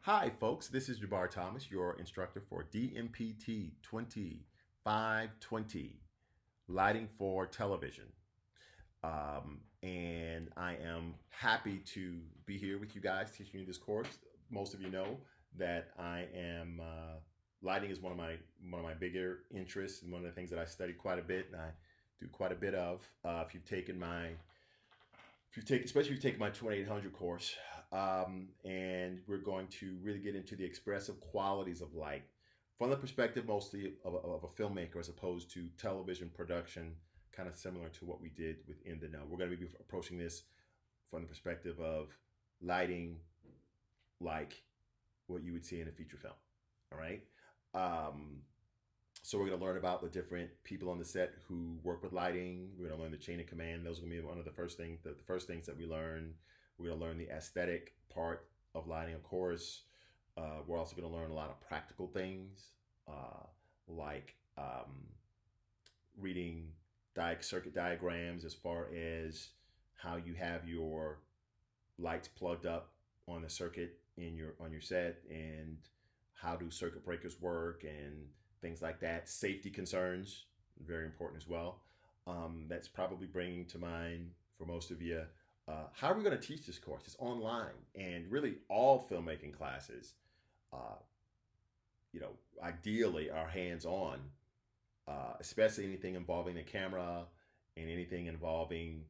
Hi, folks. This is Jabbar Thomas, your instructor for Dmpt 2520, Lighting for Television. And I am happy to be here with you guys teaching you this course. Most of you know that I am lighting is one of my bigger interests and one of the things that I study quite a bit and I do quite a bit of. Especially if you've taken my 2800 course, and we're going to really get into the expressive qualities of light from the perspective mostly of a filmmaker as opposed to television production, kind of similar to what we did with In the Know. We're going to be approaching this from the perspective of lighting like what you would see in a feature film. All right. So we're going to learn about the different people on the set who work with lighting. We're going to learn the chain of command. Those are going to be one of the first things that we learn. We're going to learn the aesthetic part of lighting, of course. We're also going to learn a lot of practical things, like reading circuit diagrams as far as how you have your lights plugged up on the circuit on your set, and how do circuit breakers work and things like that. Safety concerns, very important as well. That's probably bringing to mind for most of you, how are we going to teach this course? It's online, and really all filmmaking classes, ideally are hands-on, especially anything involving the camera and anything involving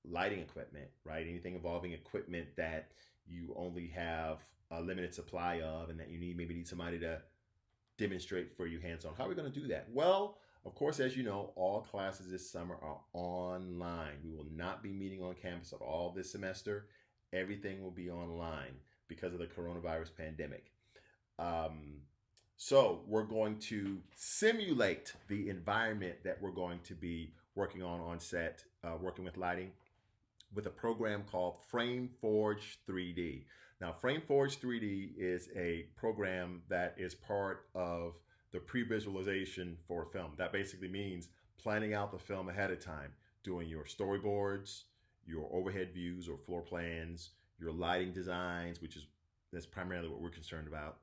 lighting equipment, right? Anything involving equipment that you only have a limited supply of and that you need somebody to demonstrate for you hands-on. How are we going to do that? Well, of course, as you know, all classes this summer are online. We will not be meeting on campus at all this semester. Everything will be online because of the coronavirus pandemic. So we're going to simulate the environment that we're going to be working on set, working with lighting, with a program called FrameForge 3D. Now, FrameForge 3D is a program that is part of the pre-visualization for film. That basically means planning out the film ahead of time, doing your storyboards, your overhead views or floor plans, your lighting designs, that's primarily what we're concerned about,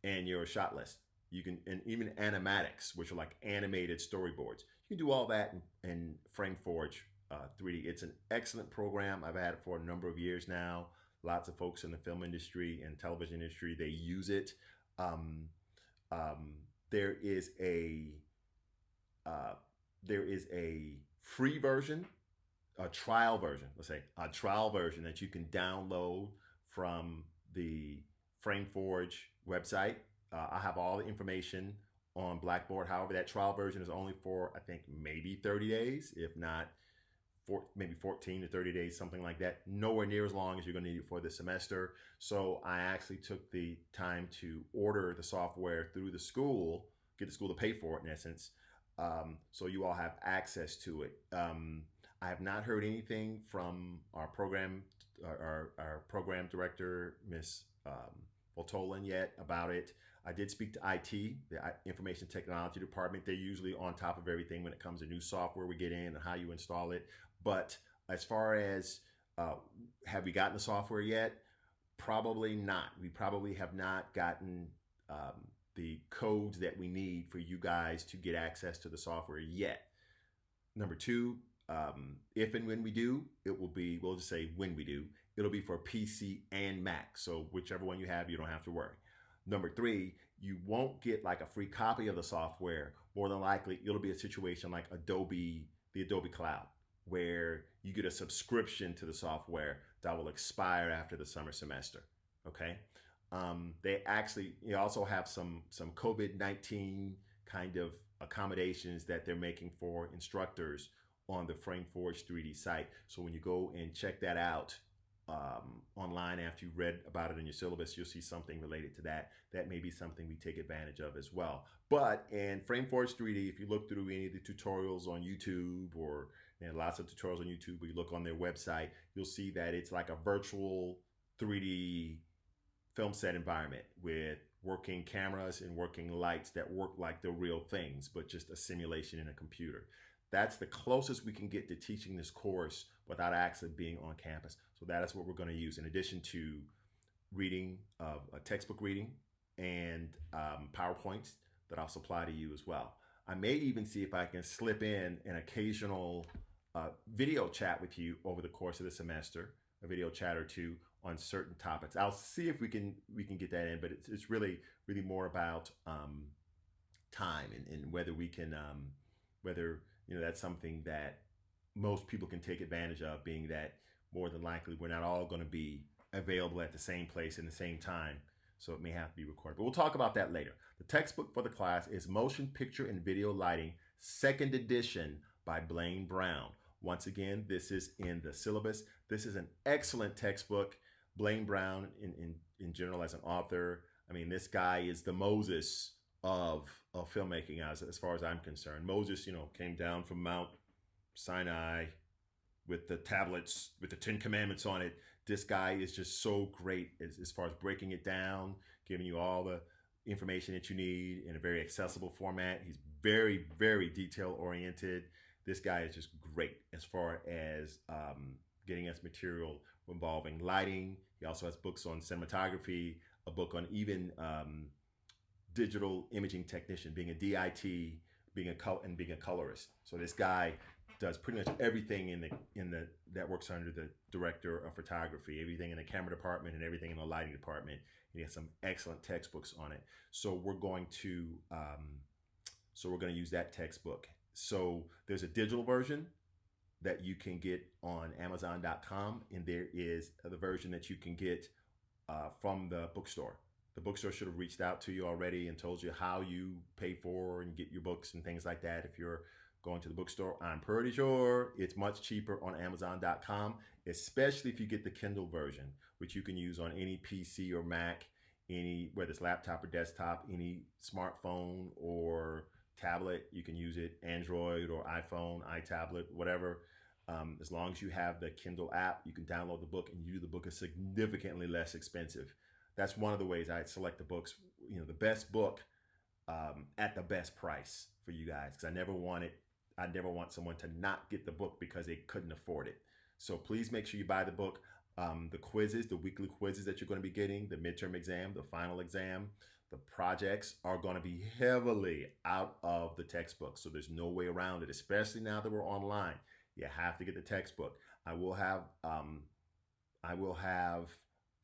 and your shot list. And even animatics, which are like animated storyboards. You can do all that in FrameForge 3D. It's an excellent program. I've had it for a number of years now. Lots of folks in the film industry and television industry, they use it. There is a free version, a trial version that you can download from the FrameForge website. I have all the information on Blackboard. However, that trial version is only for, I think, maybe 30 days, if not maybe 14 to 30 days, something like that. Nowhere near as long as you're going to need it for this semester. So I actually took the time to order the software through the school, get the school to pay for it in essence, so you all have access to it. I have not heard anything from our program director, Miss Voltolan, yet about it. I did speak to IT, the Information Technology Department. They're usually on top of everything when it comes to new software we get in and how you install it. But as far as have we gotten the software yet? Probably not. We probably have not gotten the codes that we need for you guys to get access to the software yet. Number two, if and when we do, we'll just say when we do, it'll be for PC and Mac. So whichever one you have, you don't have to worry. Number three, you won't get like a free copy of the software. More than likely, it'll be a situation like the Adobe Cloud, where you get a subscription to the software that will expire after the summer semester. Okay. They also have some COVID-19 kind of accommodations that they're making for instructors on the FrameForge 3D site. So when you go and check that out online after you've read about it in your syllabus, you'll see something related to that. That may be something we take advantage of as well. But in FrameForge 3D, if you look through any of the tutorials on YouTube, or lots of tutorials on YouTube, or you look on their website, you'll see that it's like a virtual 3D film set environment with working cameras and working lights that work like the real things, but just a simulation in a computer. That's the closest we can get to teaching this course without actually being on campus. So that is what we're going to use, in addition to reading, a textbook reading, and PowerPoints that I'll supply to you as well. I may even see if I can slip in an occasional video chat with you over the course of the semester, a video chat or two on certain topics. I'll see if we can get that in, but it's really more about time and whether we can whether that's something that most people can take advantage of, being that more than likely we're not all going to be available at the same place in the same time, so it may have to be recorded, but we'll talk about that later. The textbook for the class is Motion Picture and Video Lighting, second edition by Blaine Brown. Once again, this is in the syllabus. This is an excellent textbook. Blaine Brown in general as an author, I mean, this guy is the Moses of filmmaking as far as I'm concerned. Moses, came down from Mount Sinai with the tablets with the 10 Commandments on it. This guy is just so great as far as breaking it down, giving you all the information that you need in a very accessible format. He's very, very detail oriented. This guy is just great as far as getting us material involving lighting. He also has books on cinematography, a book on even digital imaging technician, being a DIT, being a colorist. So this guy does pretty much everything in the that works under the director of photography, everything in the camera department and everything in the lighting department. He has some excellent textbooks on it. So we're going to use that textbook. So there's a digital version that you can get on Amazon.com, and there is the version that you can get from the bookstore. The bookstore should have reached out to you already and told you how you pay for and get your books and things like that. If you're going to the bookstore, I'm pretty sure it's much cheaper on Amazon.com, especially if you get the Kindle version, which you can use on any PC or Mac, whether it's laptop or desktop, any smartphone or tablet. You can use it, Android or iPhone, iTablet, whatever. As long as you have the Kindle app, you can download the book, and the book is significantly less expensive. That's one of the ways I select the books, the best book at the best price for you guys, because I never want someone to not get the book because they couldn't afford it. So please make sure you buy the book. The quizzes, the weekly quizzes that you're going to be getting, the midterm exam, the final exam, the projects are going to be heavily out of the textbook. So there's no way around it, especially now that we're online. You have to get the textbook. I will have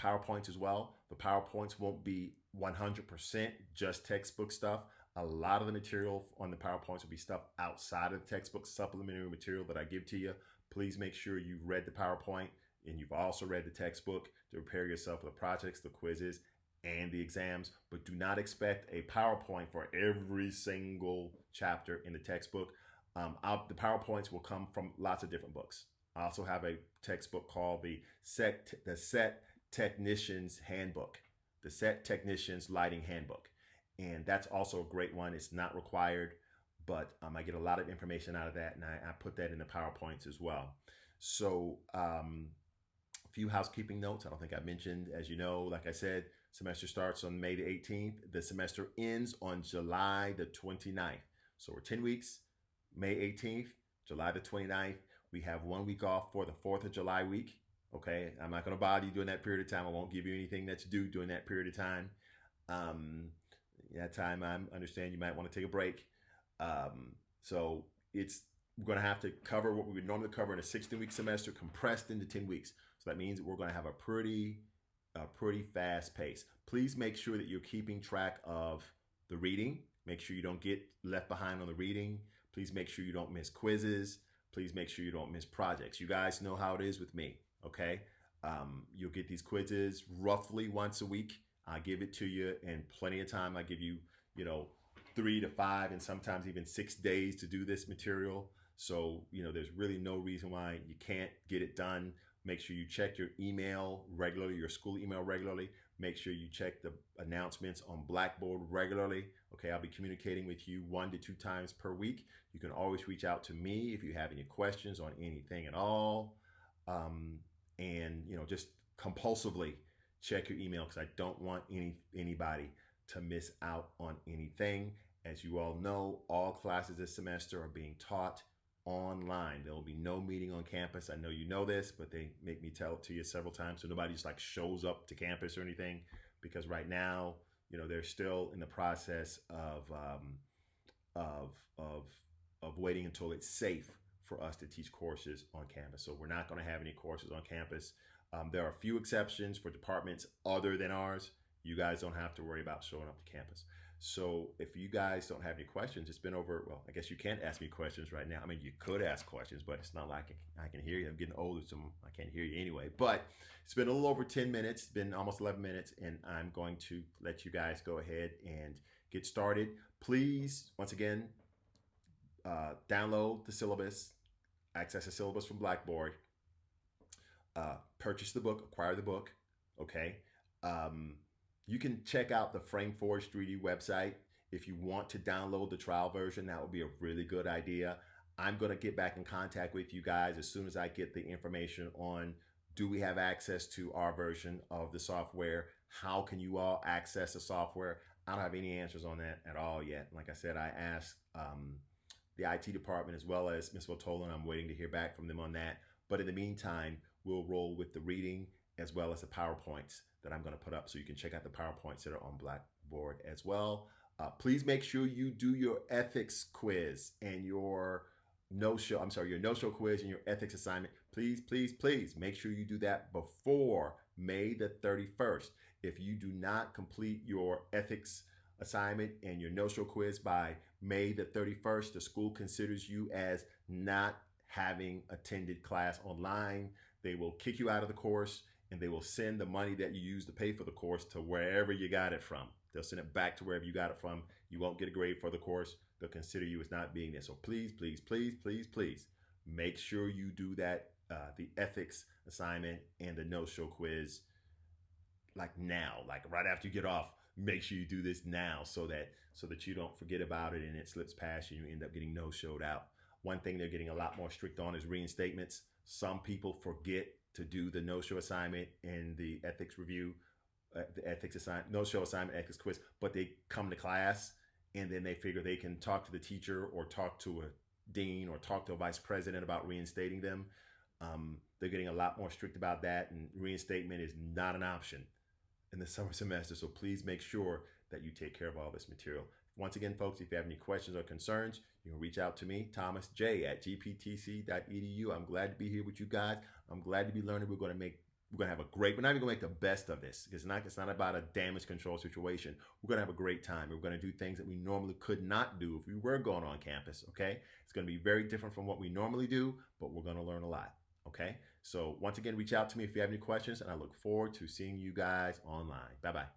PowerPoints as well. The PowerPoints won't be 100% just textbook stuff. A lot of the material on the PowerPoints will be stuff outside of the textbook, supplementary material that I give to you. Please make sure you've read the PowerPoint and you've also read the textbook to prepare yourself for the projects, the quizzes, and the exams. But do not expect a PowerPoint for every single chapter in the textbook. The PowerPoints will come from lots of different books. I also have a textbook called the Set Technician's Handbook, the Set Technician's Lighting Handbook. And that's also a great one. It's not required, but I get a lot of information out of that, and I put that in the PowerPoints as well. So a few housekeeping notes. I don't think I mentioned, as you know, like I said, semester starts on May the 18th. The semester ends on July the 29th. So we're 10 weeks, May 18th, July the 29th. We have 1 week off for the 4th of July week. Okay, I'm not going to bother you during that period of time. I won't give you anything that's due during that period of time. That time, I understand you might want to take a break. So we're going to have to cover what we would normally cover in a 16-week semester, compressed into 10 weeks. So that means that we're going to have a pretty fast pace. Please make sure that you're keeping track of the reading. Make sure you don't get left behind on the reading. Please make sure you don't miss quizzes. Please make sure you don't miss projects. You guys know how it is with me, okay? You'll get these quizzes roughly once a week. I give it to you in plenty of time. I give you, 3 to 5 and sometimes even 6 days to do this material. So, there's really no reason why you can't get it done. Make sure you check your email regularly, your school email regularly. Make sure you check the announcements on Blackboard regularly. Okay, I'll be communicating with you 1 to 2 times per week. You can always reach out to me if you have any questions on anything at all. And, just compulsively check your email, because I don't want anybody to miss out on anything. As you all know, all classes this semester are being taught online. There will be no meeting on campus. I know you know this, but they make me tell it to you several times so nobody just like shows up to campus or anything, because right now, they're still in the process of of of waiting until it's safe for us to teach courses on campus. So we're not going to have any courses on campus. There are a few exceptions for departments other than ours. You guys don't have to worry about showing up to campus. So if you guys don't have any questions, it's been over. Well, I guess you can't ask me questions right now. I mean, you could ask questions, but it's not like I can hear you. I'm getting older, so I can't hear you anyway. But it's been a little over 10 minutes. It's been almost 11 minutes, and I'm going to let you guys go ahead and get started. Please, once again, download the syllabus, access the syllabus from Blackboard, purchase the book, acquire the book, okay? You can check out the Frameforge 3D website. If you want to download the trial version, that would be a really good idea. I'm going to get back in contact with you guys as soon as I get the information on, do we have access to our version of the software? How can you all access the software? I don't have any answers on that at all yet. Like I said, I asked the IT department as well as Ms. Votola. I'm waiting to hear back from them on that. But in the meantime, we'll roll with the reading as well as the PowerPoints that I'm going to put up, so you can check out the PowerPoints that are on Blackboard as well. Please make sure you do your ethics quiz and your no-show quiz and your ethics assignment. Please, please, please make sure you do that before May the 31st. If you do not complete your ethics assignment and your no-show quiz by May the 31st, the school considers you as not having attended class online. They will kick you out of the course, and they will send the money that you used to pay for the course to wherever you got it from. They'll send it back to wherever you got it from. You won't get a grade for the course. They'll consider you as not being there. So please, please, please, please, please make sure you do that, the ethics assignment and the no-show quiz, like now, like right after you get off. Make sure you do this now so that you don't forget about it and it slips past you and you end up getting no-showed out. One thing they're getting a lot more strict on is reinstatements. Some people forget to do the no-show assignment and the ethics review, the ethics assignment, no-show assignment, ethics quiz, but they come to class and then they figure they can talk to the teacher or talk to a dean or talk to a vice president about reinstating them. They're getting a lot more strict about that, and reinstatement is not an option in the summer semester. So please make sure that you take care of all this material. Once again, folks, if you have any questions or concerns, you can reach out to me, Thomas J at gptc.edu. I'm glad to be here with you guys. I'm glad to be learning. We're going to have a great, we're not even going to make the best of this. It's not about a damage control situation. We're going to have a great time. We're going to do things that we normally could not do if we were going on campus, okay? It's going to be very different from what we normally do, but we're going to learn a lot, okay? So once again, reach out to me if you have any questions, and I look forward to seeing you guys online. Bye-bye.